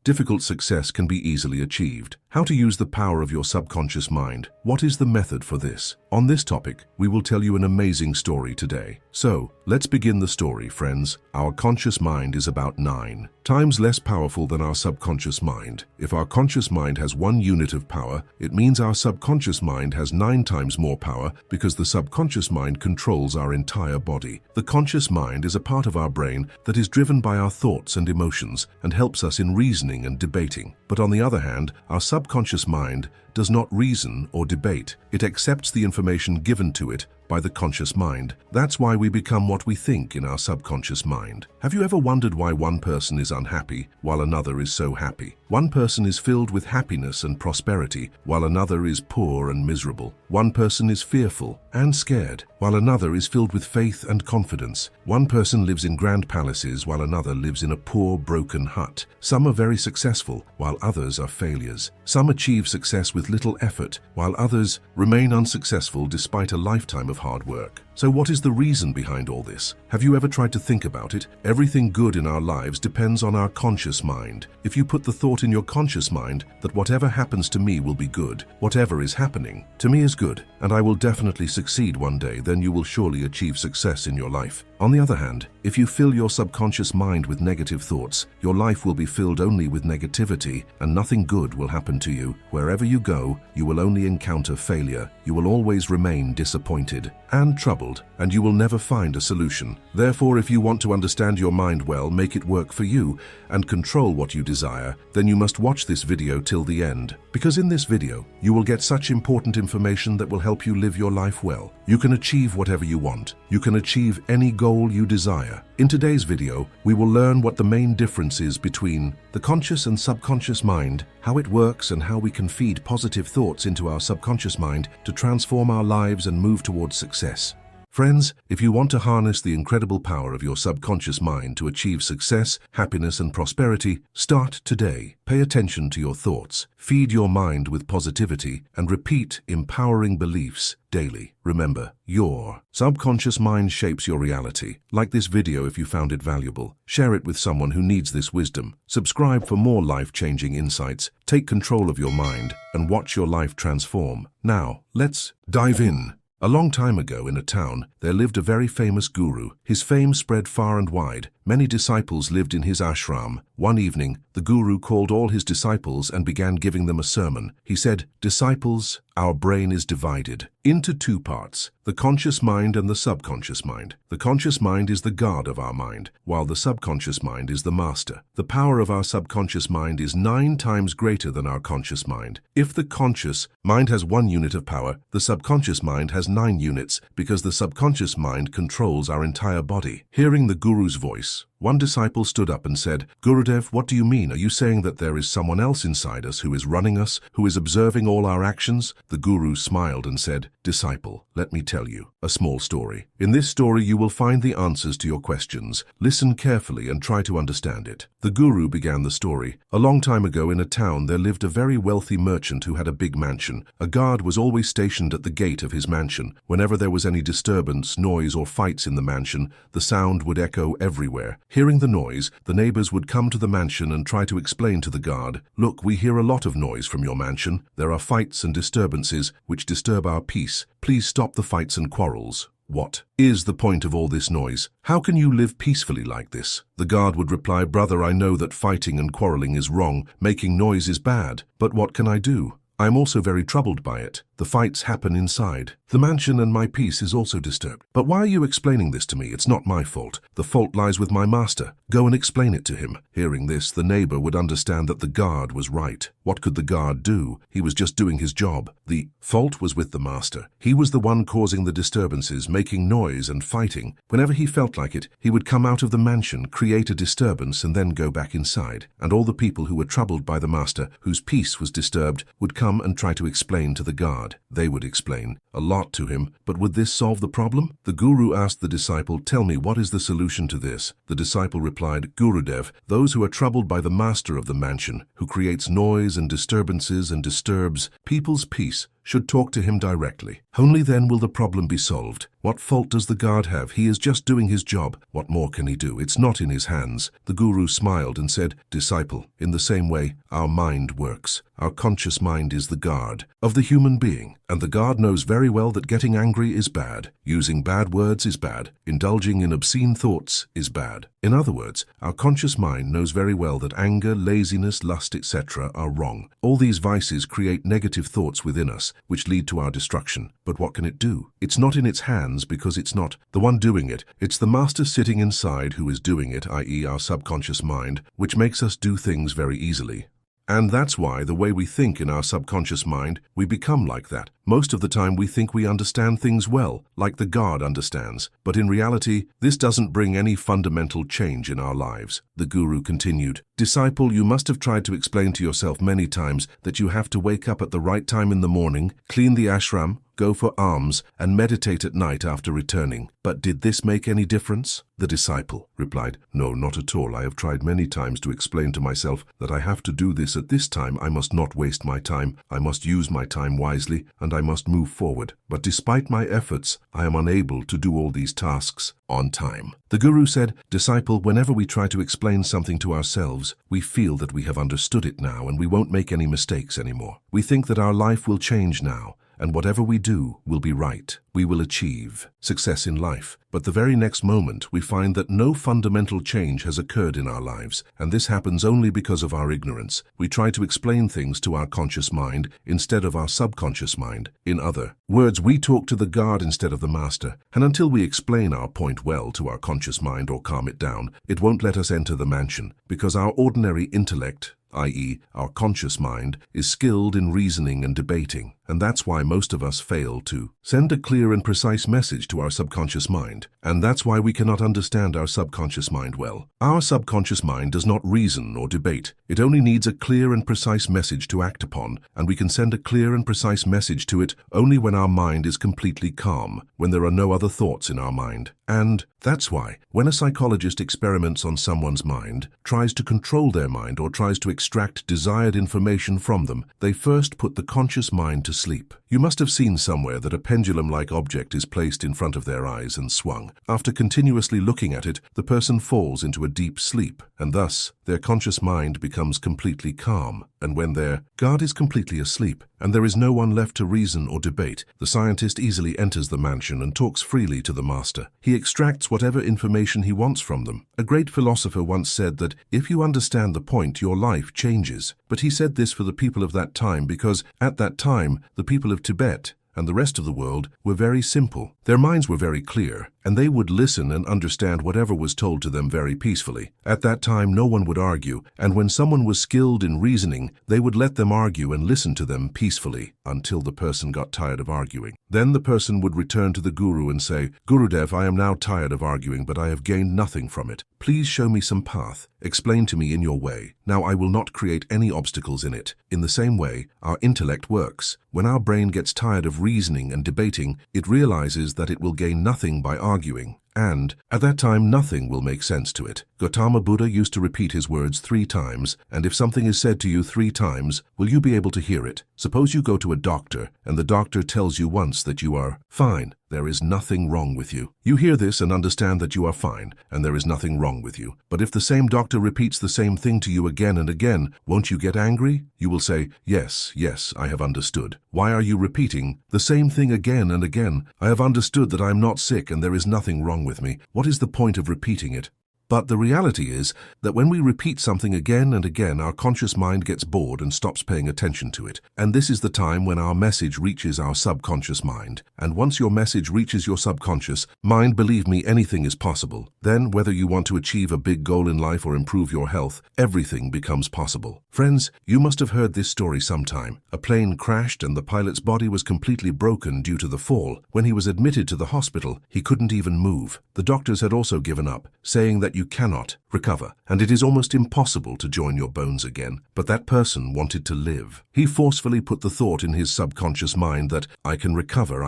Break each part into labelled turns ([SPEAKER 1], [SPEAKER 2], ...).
[SPEAKER 1] difficult success can be easily achieved. How to use the power of your subconscious mind. What is the method for this? On this topic, we will tell you an amazing story today. So, let's begin the story, friends. Our conscious mind is about 9 times less powerful than our subconscious mind. If our conscious mind has 1 unit of power, it means our subconscious mind has 9 times more power because the subconscious mind controls our entire body. The conscious mind is a part of our brain that is driven by our thoughts and emotions and helps us in reasoning and debating. But on the other hand, our subconscious mind does not reason or debate. It accepts the information given to it by the conscious mind. That's why we become what we think in our subconscious mind. Have you ever wondered why one person is unhappy while another is so happy? One person is filled with happiness and prosperity while another is poor and miserable. One person is fearful and scared while another is filled with faith and confidence. One person lives in grand palaces while another lives in a poor, broken hut. Some are very successful while others are failures. Some achieve success with little effort while others remain unsuccessful despite a lifetime of hard work. So what is the reason behind all this? Have you ever tried to think about it? Everything good in our lives depends on our conscious mind. If you put the thought in your conscious mind that whatever happens to me will be good, whatever is happening to me is good, and I will definitely succeed one day, then you will surely achieve success in your life. On the other hand, if you fill your subconscious mind with negative thoughts, your life will be filled only with negativity and nothing good will happen to you. Wherever you go, you will only encounter failure. You will always remain disappointed and troubled, and you will never find a solution. Therefore, if you want to understand your mind well, make it work for you, and control what you desire, then you must watch this video till the end. Because in this video, you will get such important information that will help you live your life well. You can achieve whatever you want. You can achieve any goal you desire. In today's video, we will learn what the main difference is between the conscious and subconscious mind, how it works, and how we can feed positive thoughts into our subconscious mind to transform our lives and move towards success. Friends, if you want to harness the incredible power of your subconscious mind to achieve success, happiness, and prosperity, start today. Pay attention to your thoughts, feed your mind with positivity, and repeat empowering beliefs daily. Remember, your subconscious mind shapes your reality. Like this video if you found it valuable. Share it with someone who needs this wisdom. Subscribe for more life-changing insights. Take control of your mind and watch your life transform. Now, let's dive in. A long time ago in a town, there lived a very famous guru. His fame spread far and wide. Many disciples lived in his ashram. One evening, the guru called all his disciples and began giving them a sermon. He said, "Disciples, our brain is divided into 2 parts, the conscious mind and the subconscious mind. The conscious mind is the guard of our mind, while the subconscious mind is the master. The power of our subconscious mind is 9 times greater than our conscious mind. If the conscious mind has 1 unit of power, the subconscious mind has 9 units because the subconscious mind controls our entire body." Hearing the guru's voice, one disciple stood up and said, "Gurudev, what do you mean? Are you saying that there is someone else inside us who is running us, who is observing all our actions?" The guru smiled and said, "Disciple, let me tell you a small story. In this story you will find the answers to your questions. Listen carefully and try to understand it." The guru began the story. A long time ago in a town there lived a very wealthy merchant who had a big mansion. A guard was always stationed at the gate of his mansion. Whenever there was any disturbance, noise, or fights in the mansion, the sound would echo everywhere. Hearing the noise, the neighbors would come to the mansion and try to explain to the guard, "Look, we hear a lot of noise from your mansion. There are fights and disturbances which disturb our peace. Please stop the fights and quarrels. What is the point of all this noise? How can you live peacefully like this?" The guard would reply, "Brother, I know that fighting and quarreling is wrong. Making noise is bad. But what can I do? I am also very troubled by it. The fights happen inside the mansion and my peace is also disturbed. But why are you explaining this to me? It's not my fault. The fault lies with my master. Go and explain it to him." Hearing this, the neighbor would understand that the guard was right. What could the guard do? He was just doing his job. The fault was with the master. He was the one causing the disturbances, making noise and fighting. Whenever he felt like it, he would come out of the mansion, create a disturbance, and then go back inside. And all the people who were troubled by the master, whose peace was disturbed, would come and try to explain to the guard. They would explain a lot to him, but would this solve the problem? The guru asked the disciple, "Tell me, what is the solution to this?" The disciple replied, "Gurudev, those who are troubled by the master of the mansion, who creates noise and disturbances and disturbs people's peace, should talk to him directly. Only then will the problem be solved. What fault does the guard have? He is just doing his job. What more can he do? It's not in his hands. The guru smiled and said, "Disciple, in the same way, our mind works. Our conscious mind is the guard of the human being, and the guard knows very well that getting angry is bad. Using bad words is bad. Indulging in obscene thoughts is bad. In other words, our conscious mind knows very well that anger, laziness, lust, etc. are wrong. All these vices create negative thoughts within us, which lead to our destruction. But what can it do? It's not in its hands because it's not the one doing it. It's the master sitting inside who is doing it, i.e. our subconscious mind, which makes us do things very easily. And that's why the way we think in our subconscious mind, we become like that. Most of the time we think we understand things well, like the guard understands. But in reality, this doesn't bring any fundamental change in our lives. The guru continued, "Disciple, you must have tried to explain to yourself many times that you have to wake up at the right time in the morning, clean the ashram, go for alms, and meditate at night after returning. But did this make any difference?" The disciple replied, "No, not at all. I have tried many times to explain to myself that I have to do this at this time. I must not waste my time. I must use my time wisely, and I must move forward. But despite my efforts, I am unable to do all these tasks on time." The guru said, "Disciple, whenever we try to explain something to ourselves, we feel that we have understood it now and we won't make any mistakes anymore. We think that our life will change now, and whatever we do will be right. We will achieve success in life. But the very next moment, we find that no fundamental change has occurred in our lives, and this happens only because of our ignorance. We try to explain things to our conscious mind instead of our subconscious mind. In other words, we talk to the guard instead of the master, and until we explain our point well to our conscious mind or calm it down, it won't let us enter the mansion, because our ordinary intellect, i.e. our conscious mind, is skilled in reasoning and debating, and that's why most of us fail to send a clear and precise message to our subconscious mind, and that's why we cannot understand our subconscious mind well. Our subconscious mind does not reason or debate. It only needs a clear and precise message to act upon, and we can send a clear and precise message to it only when our mind is completely calm, when there are no other thoughts in our mind. And that's why, when a psychologist experiments on someone's mind, tries to control their mind or tries to extract desired information from them, they first put the conscious mind to sleep. You must have seen somewhere that a pendulum-like object is placed in front of their eyes and swung. After continuously looking at it, the person falls into a deep sleep, and thus their conscious mind becomes completely calm. And when their guard is completely asleep, and there is no one left to reason or debate, the scientist easily enters the mansion and talks freely to the master. He extracts whatever information he wants from them. A great philosopher once said that if you understand the point, your life changes. But he said this for the people of that time because, at that time, the people of Tibet and the rest of the world were very simple. Their minds were very clear, and they would listen and understand whatever was told to them very peacefully. At that time, no one would argue, and when someone was skilled in reasoning, they would let them argue and listen to them peacefully until the person got tired of arguing. Then the person would return to the guru and say, "Gurudev, I am now tired of arguing, but I have gained nothing from it. Please show me some path. Explain to me in your way. Now I will not create any obstacles in it." In the same way, our intellect works. When our brain gets tired of reasoning and debating, it realizes that it will gain nothing by arguing. And, at that time, nothing will make sense to it. Gautama Buddha used to repeat his words 3 times, and if something is said to you 3 times, will you be able to hear it? Suppose you go to a doctor, and the doctor tells you once that you are fine. There is nothing wrong with you. You hear this and understand that you are fine, and there is nothing wrong with you. But if the same doctor repeats the same thing to you again and again, won't you get angry? You will say, yes, I have understood. Why are you repeating the same thing again and again? I have understood that I am not sick and there is nothing wrong with me. What is the point of repeating it? But the reality is that when we repeat something again and again, our conscious mind gets bored and stops paying attention to it. And this is the time when our message reaches our subconscious mind. And once your message reaches your subconscious mind, believe me, anything is possible. Then, whether you want to achieve a big goal in life or improve your health, everything becomes possible. Friends, you must have heard this story sometime. A plane crashed and the pilot's body was completely broken due to the fall. When he was admitted to the hospital, he couldn't even move. The doctors had also given up, saying that that you cannot recover, and it is almost impossible to join your bones again. But that person wanted to live. He forcefully put the thought in his subconscious mind that I can recover,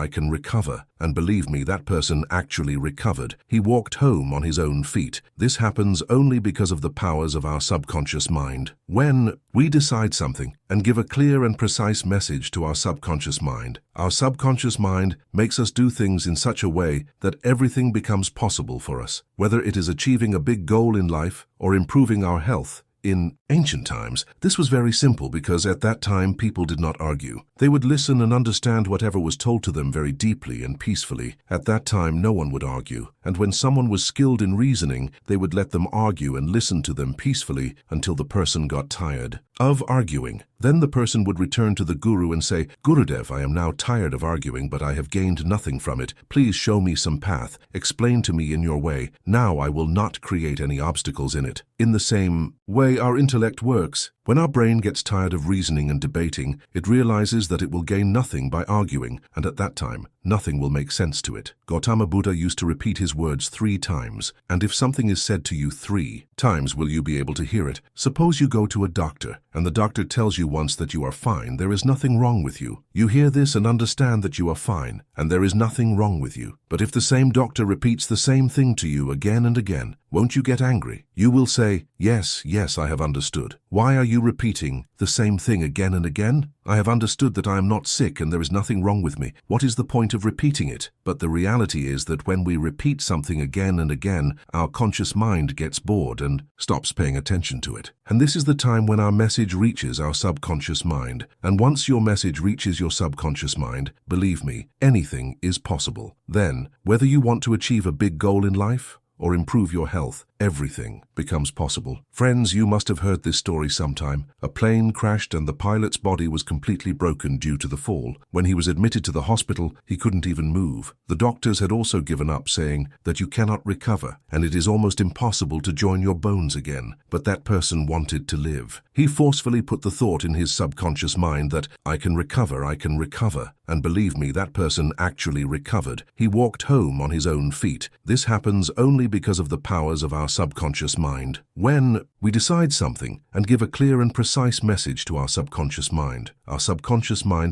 [SPEAKER 1] and believe me, that person actually recovered. He walked home on his own feet. This happens only because of the powers of our subconscious mind. When we decide something and give a clear and precise message to our subconscious mind makes us do things in such a way that everything becomes possible for us, whether it is achieving a big goal in life or improving our health. In ancient times, this was very simple because at that time people did not argue. They would listen and understand whatever was told to them very deeply and peacefully. At that time, no one would argue, and when someone was skilled in reasoning, they would let them argue and listen to them peacefully until the person got tired of arguing. Then the person would return to the guru and say, Gurudev, I am now tired of arguing, but I have gained nothing from it. Please show me some path. Explain to me in your way. Now I will not create any obstacles in it. In the same way, our intellect works. When our brain gets tired of reasoning and debating, it realizes that it will gain nothing by arguing, and at that time, nothing will make sense to it. Gautama Buddha used to repeat his words 3 times, and if something is said to you 3 times, will you be able to hear it? Suppose you go to a doctor, and the doctor tells you once that you are fine, there is nothing wrong with you. You hear this and understand that you are fine, and there is nothing wrong with you. But if the same doctor repeats the same thing to you again and again, won't you get angry? You will say, yes, I have understood. Why are you repeating the same thing again and again? I have understood that I am not sick and there is nothing wrong with me. What is the point of repeating it? But the reality is that when we repeat something again and again, our conscious mind gets bored and stops paying attention to it. And this is the time when our message reaches our subconscious mind. And once your message reaches your subconscious mind, believe me, anything is possible. Then, whether you want to achieve a big goal in life or improve your health, everything becomes possible. Friends, you must have heard this story sometime. A plane crashed and the pilot's body was completely broken due to the fall. When he was admitted to the hospital, he couldn't even move. The doctors had also given up, saying that you cannot recover and it is almost impossible to join your bones again. But that person wanted to live. He forcefully put the thought in his subconscious mind that I can recover, and believe me, that person actually recovered. He walked home on his own feet. This happens only because of the powers of our subconscious mind. When we decide something and give a clear and precise message to our subconscious mind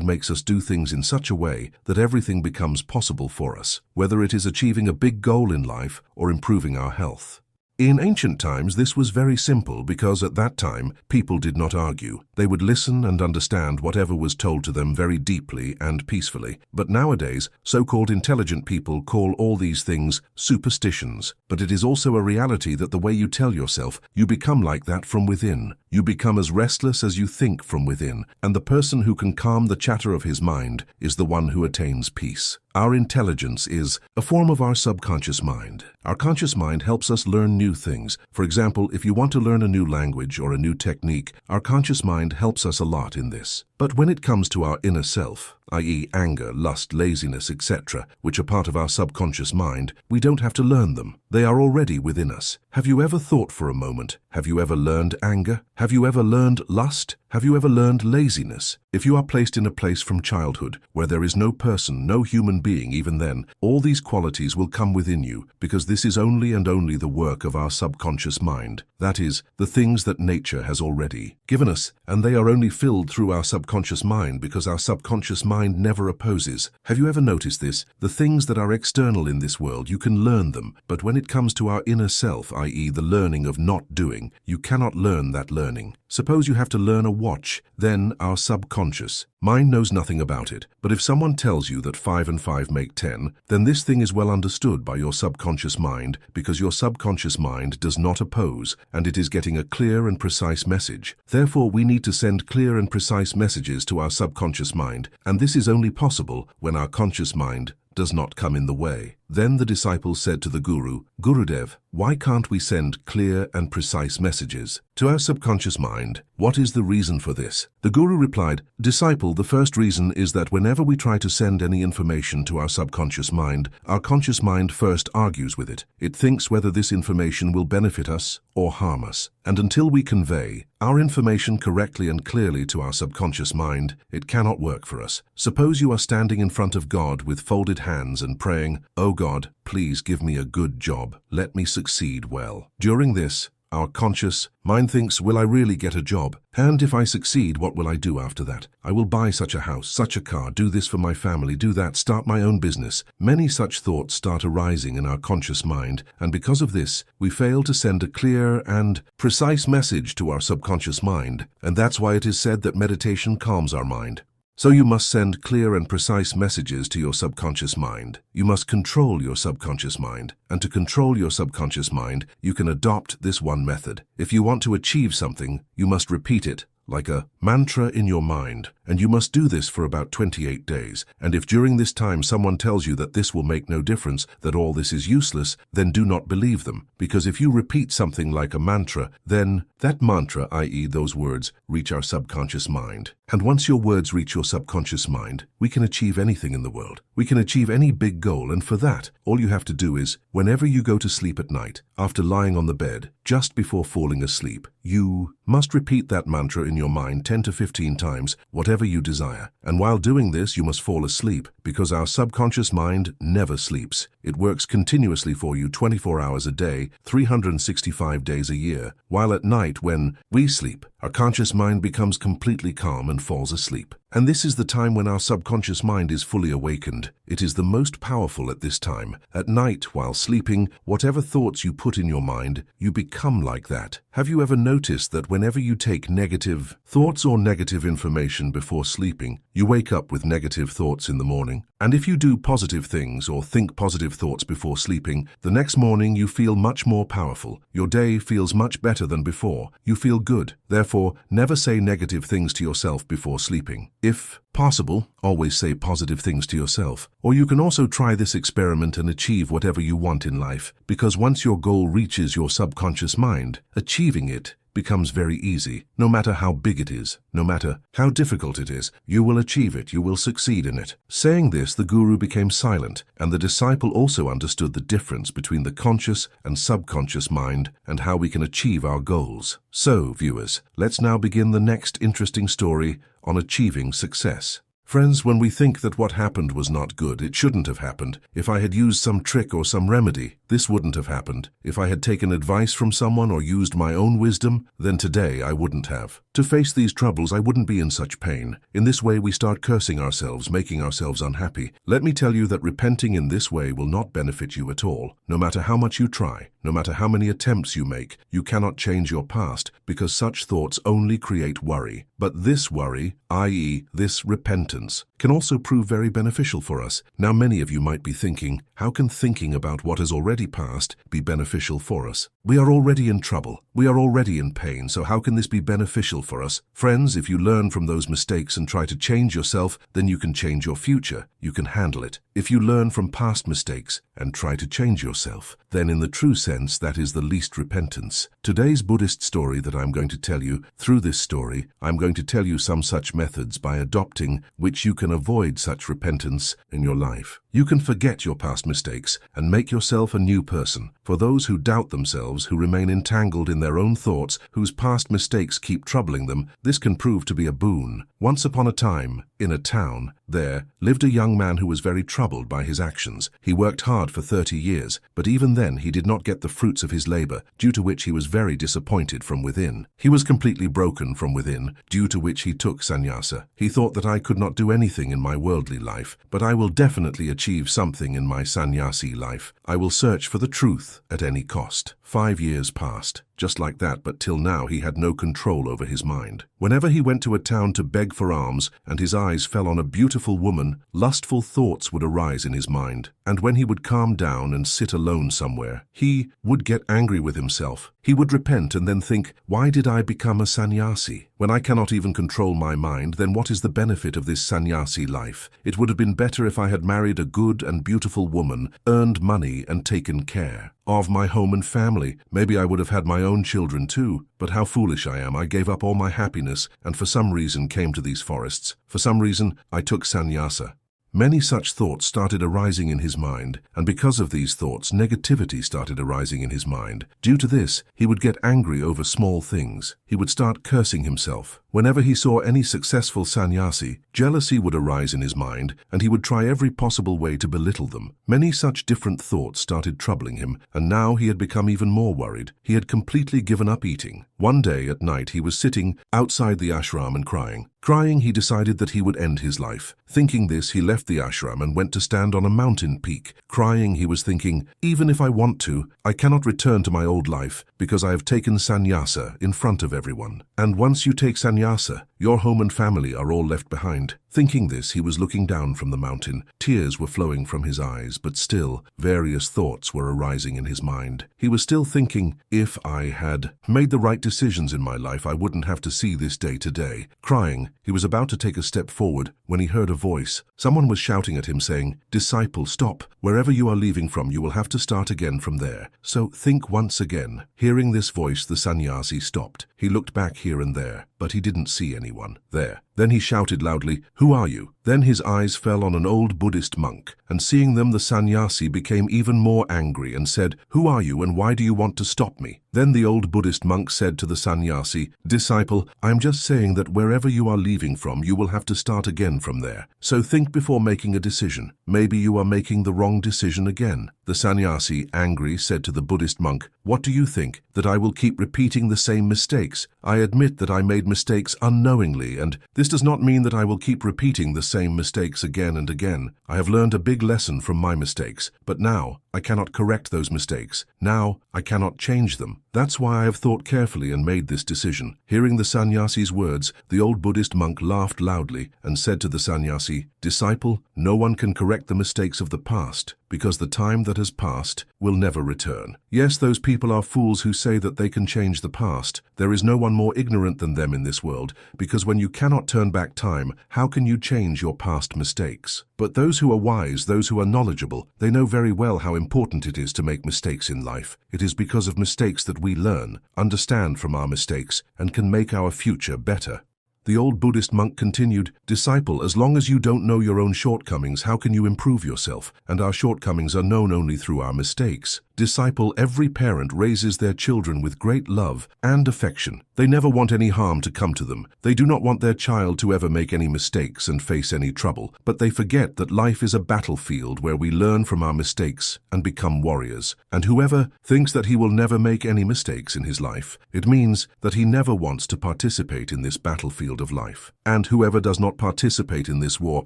[SPEAKER 1] makes us do things in such a way that everything becomes possible for us, whether it is achieving a big goal in life or improving our health. In ancient times, this was very simple because at that time, people did not argue. They would listen and understand whatever was told to them very deeply and peacefully. But nowadays, so-called intelligent people call all these things superstitions. But it is also a reality that the way you tell yourself, you become like that from within. You become as restless as you think from within, and the person who can calm the chatter of his mind is the one who attains peace. Our intelligence is a form of our subconscious mind. Our conscious mind helps us learn new things. For example, if you want to learn a new language or a new technique, our conscious mind helps us a lot in this. But when it comes to our inner self, i.e. anger, lust, laziness, etc., which are part of our subconscious mind, we don't have to learn them. They are already within us. Have you ever thought for a moment? Have you ever learned anger? Have you ever learned lust? Have you ever learned laziness? If you are placed in a place from childhood where there is no person, no human being, even then, all these qualities will come within you because this is only and only the work of our subconscious mind. That is, the things that nature has already given us, and they are only filled through our subconscious mind because our subconscious mind never opposes. Have you ever noticed this? The things that are external in this world, you can learn them, but when it comes to our inner self, i.e. the learning of not doing, you cannot learn that learning. Suppose you have to learn a watch, then our subconscious mind knows nothing about it. But if someone tells you that 5 and 5 make 10, then this thing is well understood by your subconscious mind because your subconscious mind does not oppose and it is getting a clear and precise message. Therefore, we need to send clear and precise messages to our subconscious mind, and this is only possible when our conscious mind does not come in the way. Then the disciples said to the Guru, Gurudev, why can't we send clear and precise messages to our subconscious mind? What is the reason for this? The guru replied, "Disciple, the first reason is that whenever we try to send any information to our subconscious mind, our conscious mind first argues with it. It thinks whether this information will benefit us or harm us. And until we convey our information correctly and clearly to our subconscious mind, it cannot work for us. Suppose you are standing in front of God with folded hands and praying, 'Oh God, please give me a good job. Let me succeed well.' During this, our conscious mind thinks, 'Will I really get a job? And if I succeed, what will I do after that? I will buy such a house, such a car, do this for my family, do that, start my own business.' Many such thoughts start arising in our conscious mind, and because of this, we fail to send a clear and precise message to our subconscious mind, and that's why it is said that meditation calms our mind. So you must send clear and precise messages to your subconscious mind. You must control your subconscious mind. And to control your subconscious mind, you can adopt this one method. If you want to achieve something, you must repeat it like a mantra in your mind. And you must do this for about 28 days. And if during this time someone tells you that this will make no difference, that all this is useless, then do not believe them. Because if you repeat something like a mantra, then that mantra, i.e. those words, reach our subconscious mind. And once your words reach your subconscious mind, we can achieve anything in the world. We can achieve any big goal, and for that, all you have to do is, whenever you go to sleep at night, after lying on the bed, just before falling asleep, you must repeat that mantra in your mind 10 to 15 times, whatever you desire. And while doing this, you must fall asleep, because our subconscious mind never sleeps. It works continuously for you 24 hours a day, 365 days a year, while at night when we sleep, our conscious mind becomes completely calm and falls asleep. And this is the time when our subconscious mind is fully awakened. It is the most powerful at this time. At night, while sleeping, whatever thoughts you put in your mind, you become like that. Have you ever noticed that whenever you take negative thoughts or negative information before sleeping, you wake up with negative thoughts in the morning? And if you do positive things or think positive thoughts before sleeping, the next morning you feel much more powerful. Your day feels much better than before. You feel good. Therefore, never say negative things to yourself before sleeping. If possible, always say positive things to yourself. Or you can also try this experiment and achieve whatever you want in life, because once your goal reaches your subconscious mind, achieving it becomes very easy. No matter how big it is, no matter how difficult it is, you will achieve it, you will succeed in it. Saying this, the guru became silent, and the disciple also understood the difference between the conscious and subconscious mind and how we can achieve our goals. So, viewers, let's now begin the next interesting story on achieving success. Friends, when we think that what happened was not good, it shouldn't have happened. If I had used some trick or some remedy, this wouldn't have happened. If I had taken advice from someone or used my own wisdom, then today I wouldn't have. To face these troubles, I wouldn't be in such pain. In this way, we start cursing ourselves, making ourselves unhappy. Let me tell you that repenting in this way will not benefit you at all. No matter how much you try, no matter how many attempts you make, you cannot change your past, because such thoughts only create worry. But this worry, i.e. this repentance, can also prove very beneficial for us. Now many of you might be thinking, how can thinking about what has already passed be beneficial for us? We are already in trouble. We are already in pain, so how can this be beneficial for us? Friends, if you learn from those mistakes and try to change yourself, then you can change your future. You can handle it. If you learn from past mistakes and try to change yourself, then in the true sense, that is the least repentance. Today's Buddhist story that I'm going to tell you, through this story, I'm going to tell you some such methods by adopting which you can avoid such repentance in your life. You can forget your past mistakes and make yourself a new person. For those who doubt themselves, who remain entangled in their own thoughts, whose past mistakes keep troubling them, this can prove to be a boon. Once upon a time, in a town, there lived a young man who was very troubled by his actions. He worked hard for 30 years, but even then he did not get the fruits of his labor, due to which he was very disappointed from within. He was completely broken from within, due to which he took sannyasa. He thought that I could not do anything in my worldly life, but I will definitely achieve something in my sannyasi life. I will search for the truth at any cost. 5 years passed, just like that, but till now he had no control over his mind. Whenever he went to a town to beg for alms and his eyes fell on a beautiful woman, lustful thoughts would arise in his mind. And when he would calm down and sit alone somewhere, he would get angry with himself. He would repent and then think, why did I become a sannyasi? When I cannot even control my mind, then what is the benefit of this sannyasi life? It would have been better if I had married a good and beautiful woman, earned money and taken care of my home and family. Maybe I would have had my own children too, but how foolish I am. I gave up all my happiness and for some reason came to these forests. For some reason, I took sannyasa. Many such thoughts started arising in his mind, and because of these thoughts, negativity started arising in his mind. Due to this, he would get angry over small things. He would start cursing himself. Whenever he saw any successful sannyasi, jealousy would arise in his mind, and he would try every possible way to belittle them. Many such different thoughts started troubling him, and now he had become even more worried. He had completely given up eating. One day at night, he was sitting outside the ashram and crying. Crying, he decided that he would end his life. Thinking this, he left the ashram and went to stand on a mountain peak. Crying, he was thinking, even if I want to, I cannot return to my old life because I have taken sannyasa in front of everyone. And once you take sannyasa, your home and family are all left behind. Thinking this, he was looking down from the mountain. Tears were flowing from his eyes, but still, various thoughts were arising in his mind. He was still thinking, if I had made the right decisions in my life, I wouldn't have to see this day today. Crying, he was about to take a step forward when he heard a voice. Someone was shouting at him saying, "Disciple, stop. Wherever you are leaving from, you will have to start again from there. So think once again." Hearing this voice, the sannyasi stopped. He looked back here and there, but he didn't see anyone there. Then he shouted loudly, "Who are you?" Then his eyes fell on an old Buddhist monk, and seeing them, the sannyasi became even more angry and said, "Who are you and why do you want to stop me?" Then the old Buddhist monk said to the sannyasi, "Disciple, I am just saying that wherever you are leaving from, you will have to start again from there. So think before making a decision. Maybe you are making the wrong decision again." The sannyasi, angry, said to the Buddhist monk, "What do you think? That I will keep repeating the same mistakes? I admit that I made mistakes unknowingly, and this does not mean that I will keep repeating the same mistakes again and again. I have learned a big lesson from my mistakes, but now I cannot correct those mistakes. Now I cannot change them. That's why I have thought carefully and made this decision." Hearing the sannyasi's words, the old Buddhist monk laughed loudly and said to the sannyasi, "Disciple, no one can correct the mistakes of the past, because the time that has passed will never return. Yes, those people are fools who say that they can change the past. There is no one more ignorant than them in this world, because when you cannot turn back time, how can you change your past mistakes? But those who are wise, those who are knowledgeable, they know very well how important it is to make mistakes in life. It is because of mistakes that we learn, understand from our mistakes, and can make our future better." The old Buddhist monk continued, "Disciple, as long as you don't know your own shortcomings, how can you improve yourself? And our shortcomings are known only through our mistakes. Disciple, every parent raises their children with great love and affection. They never want any harm to come to them. They do not want their child to ever make any mistakes and face any trouble. But they forget that life is a battlefield where we learn from our mistakes and become warriors. And whoever thinks that he will never make any mistakes in his life, it means that he never wants to participate in this battlefield of life. And whoever does not participate in this war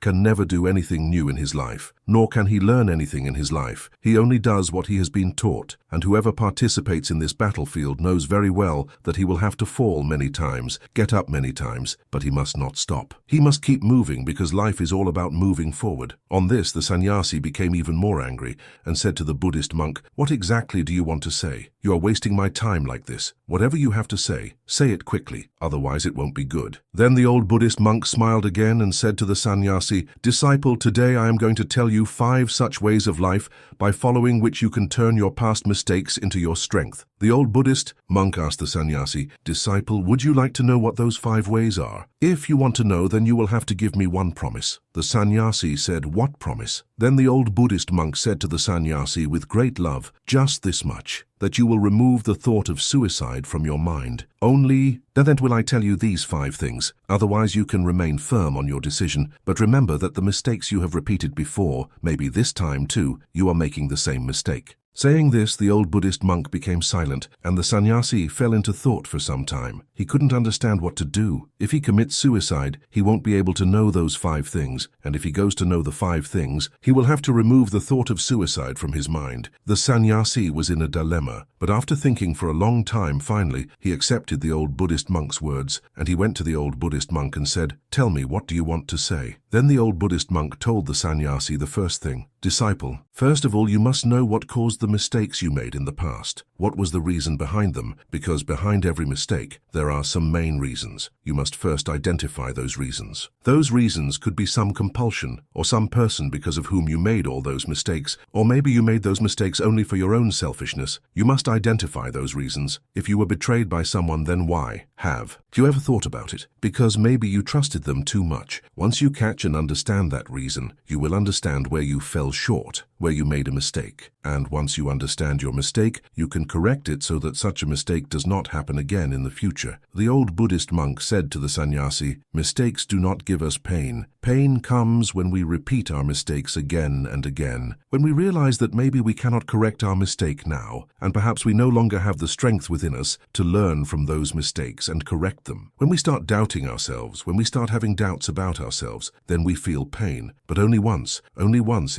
[SPEAKER 1] can never do anything new in his life, nor can he learn anything in his life. He only does what he has been taught, and whoever participates in this battlefield knows very well that he will have to fall many times, get up many times, but he must not stop. He must keep moving because life is all about moving forward." On this, the sannyasi became even more angry and said to the Buddhist monk, "What exactly do you want to say? You are wasting my time like this. Whatever you have to say it quickly, otherwise it won't be good." Then the old Buddhist monk smiled again and said to the sannyasi, "Disciple, today I am going to tell you 5 such ways of life by following which you can turn your past mistakes into your strength." The old Buddhist monk asked the sannyasi, "Disciple, would you like to know what those 5 ways are? If you want to know, then you will have to give me one promise." The sannyasi said, "What promise?" Then the old Buddhist monk said to the sannyasi with great love, "Just this much, that you will remove the thought of suicide from your mind. Only then will I tell you these 5 things. Otherwise you can remain firm on your decision, but remember that the mistakes you have repeated before, maybe this time too, you are making the same mistake." Saying this, the old Buddhist monk became silent, and the sannyasi fell into thought for some time. He couldn't understand what to do. If he commits suicide, he won't be able to know those 5 things, and if he goes to know the 5 things, he will have to remove the thought of suicide from his mind. The sannyasi was in a dilemma, but after thinking for a long time, finally, he accepted the old Buddhist monk's words, and he went to the old Buddhist monk and said, "Tell me, what do you want to say?" Then the old Buddhist monk told the sannyasi the first thing. Disciple, first of all, you must know what caused the mistakes you made in the past. What was the reason behind them? Because behind every mistake, there are some main reasons. You must first identify those reasons. Those reasons could be some compulsion, or some person because of whom you made all those mistakes, or maybe you made those mistakes only for your own selfishness. You must identify those reasons. If you were betrayed by someone, then why? Have you ever thought about it? Because maybe you trusted them too much. Once you catch and understand that reason, you will understand where you fell short, where you made a mistake. And once you understand your mistake, you can correct it so that such a mistake does not happen again in the future. The old Buddhist monk said to the sannyasi, "Mistakes do not give us pain. Pain comes when we repeat our mistakes again and again. When we realize that maybe we cannot correct our mistake now, and perhaps we no longer have the strength within us to learn from those mistakes and correct them. When we start doubting ourselves, when we start having doubts about ourselves, then we feel pain. But only once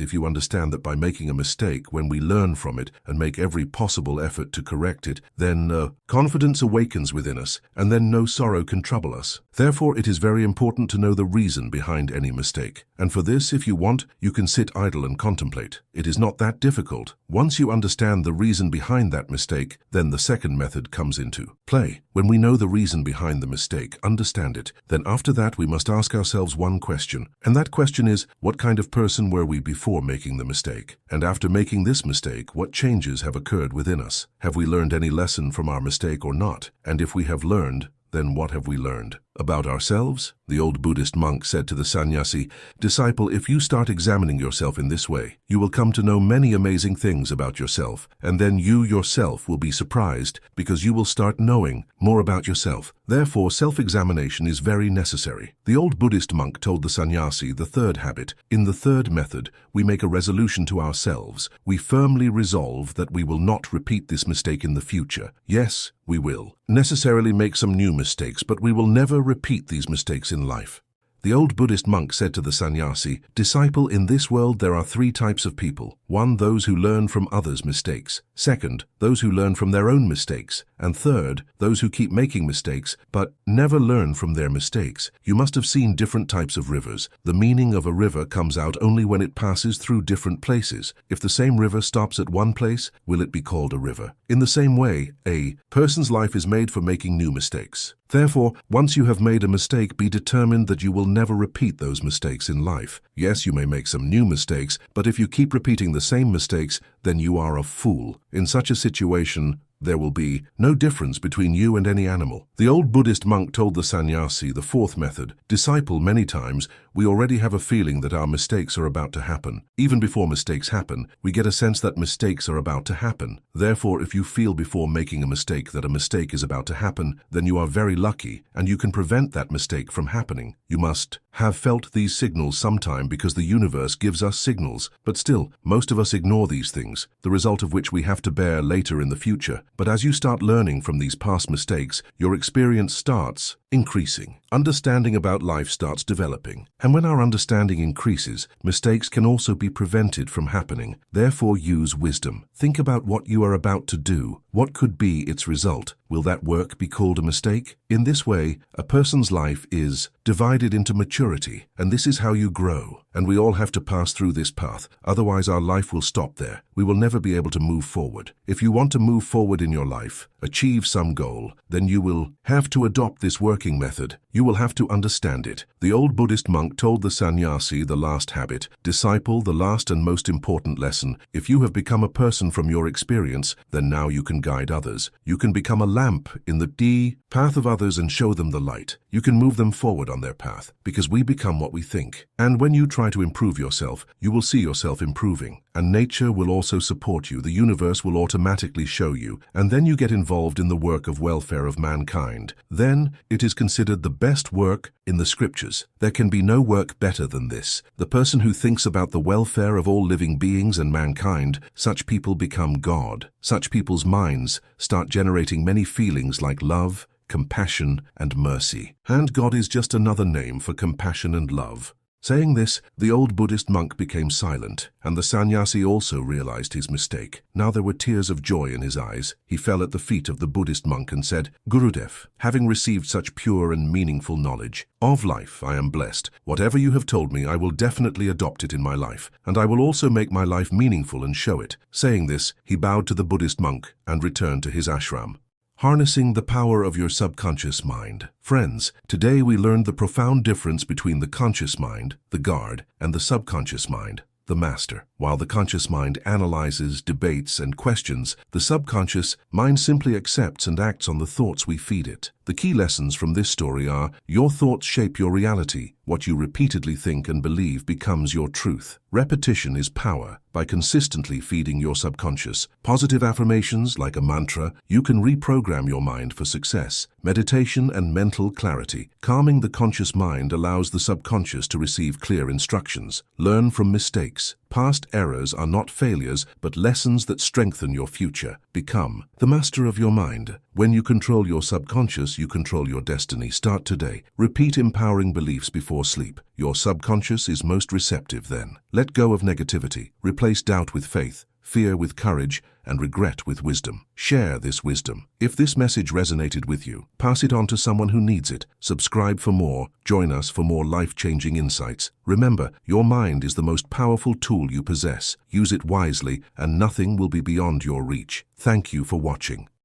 [SPEAKER 1] if you understand that by making a mistake, when we learn from it and make every possible effort to correct it, then confidence awakens within us, and then no sorrow can trouble us. Therefore, it is very important to know the reason behind any mistake. And for this, if you want, you can sit idle and contemplate. It is not that difficult. Once you understand the reason behind that mistake, then the second method comes into play. When we know the reason behind the mistake, understand it, then after that we must ask ourselves one question. And that question is, what kind of person were we before making the mistake? And after making this mistake, what changes have occurred within us? Have we learned any lesson from our mistake or not? And if we have learned, then what have we learned? About ourselves? The old Buddhist monk said to the sannyasi, "Disciple, if you start examining yourself in this way, you will come to know many amazing things about yourself, and then you yourself will be surprised because you will start knowing more about yourself. Therefore, self-examination is very necessary." The old Buddhist monk told the sannyasi the third habit. In the third method, we make a resolution to ourselves. We firmly resolve that we will not repeat this mistake in the future. Yes, we will necessarily make some new mistakes, but we will never repeat these mistakes in life. The old Buddhist monk said to the sannyasi, "Disciple, in this world there are three types of people. One, those who learn from others' mistakes. Second, those who learn from their own mistakes. And third, those who keep making mistakes, but never learn from their mistakes. You must have seen different types of rivers. The meaning of a river comes out only when it passes through different places. If the same river stops at one place, will it be called a river? In the same way, a person's life is made for making new mistakes. Therefore, once you have made a mistake, be determined that you will never repeat those mistakes in life. Yes, you may make some new mistakes, but if you keep repeating the same mistakes, then you are a fool. In such a situation, there will be no difference between you and any animal. The old Buddhist monk told the sannyasi the fourth method. Disciple, many times, we already have a feeling that our mistakes are about to happen. Even before mistakes happen, we get a sense that mistakes are about to happen. Therefore, if you feel before making a mistake that a mistake is about to happen, then you are very lucky, and you can prevent that mistake from happening. You must have felt these signals sometime because the universe gives us signals. But still, most of us ignore these things, the result of which we have to bear later in the future. But as you start learning from these past mistakes, your experience starts increasing. Understanding about life starts developing. And when our understanding increases, mistakes can also be prevented from happening. Therefore, use wisdom. Think about what you are about to do. What could be its result? Will that work be called a mistake? In this way, a person's life is divided into maturity, and this is how you grow. And we all have to pass through this path, otherwise our life will stop there. We will never be able to move forward. If you want to move forward in your life, achieve some goal, then you will have to adopt this working method. You will have to understand it. The old Buddhist monk told the sannyasi the last habit. Disciple, the last and most important lesson. If you have become a person from your experience, then now you can guide others. You can become a lamp in the path of others and show them the light. You can move them forward on their path, because we become what we think. And when you try to improve yourself, you will see yourself improving. And nature will also support you. The universe will automatically show you. And then you get involved in the work of welfare of mankind. Then it is considered the best work in the scriptures. There can be no work better than this. The person who thinks about the welfare of all living beings and mankind, such people become God. Such people's minds start generating many feelings like love, compassion, and mercy. And God is just another name for compassion and love. Saying this, the old Buddhist monk became silent, and the sannyasi also realized his mistake. Now there were tears of joy in his eyes. He fell at the feet of the Buddhist monk and said, "Gurudev, having received such pure and meaningful knowledge of life, I am blessed. Whatever you have told me, I will definitely adopt it in my life, and I will also make my life meaningful and show it." Saying this, he bowed to the Buddhist monk and returned to his ashram. Harnessing the power of your subconscious mind. Friends, today we learned the profound difference between the conscious mind, the guard, and the subconscious mind, the master. While the conscious mind analyzes, debates, and questions, the subconscious mind simply accepts and acts on the thoughts we feed it. The key lessons from this story are: your thoughts shape your reality. What you repeatedly think and believe becomes your truth. Repetition is power. By consistently feeding your subconscious positive affirmations like a mantra, you can reprogram your mind for success. Meditation and mental clarity. Calming the conscious mind allows the subconscious to receive clear instructions. Learn from mistakes. Past errors are not failures, but lessons that strengthen your future. Become the master of your mind. When you control your subconscious, you control your destiny. Start today. Repeat empowering beliefs before sleep. Your subconscious is most receptive then. Let go of negativity. Replace doubt with faith, fear with courage, and regret with wisdom. Share this wisdom. If this message resonated with you, pass it on to someone who needs it. Subscribe for more. Join us for more life-changing insights. Remember, your mind is the most powerful tool you possess. Use it wisely, and nothing will be beyond your reach. Thank you for watching.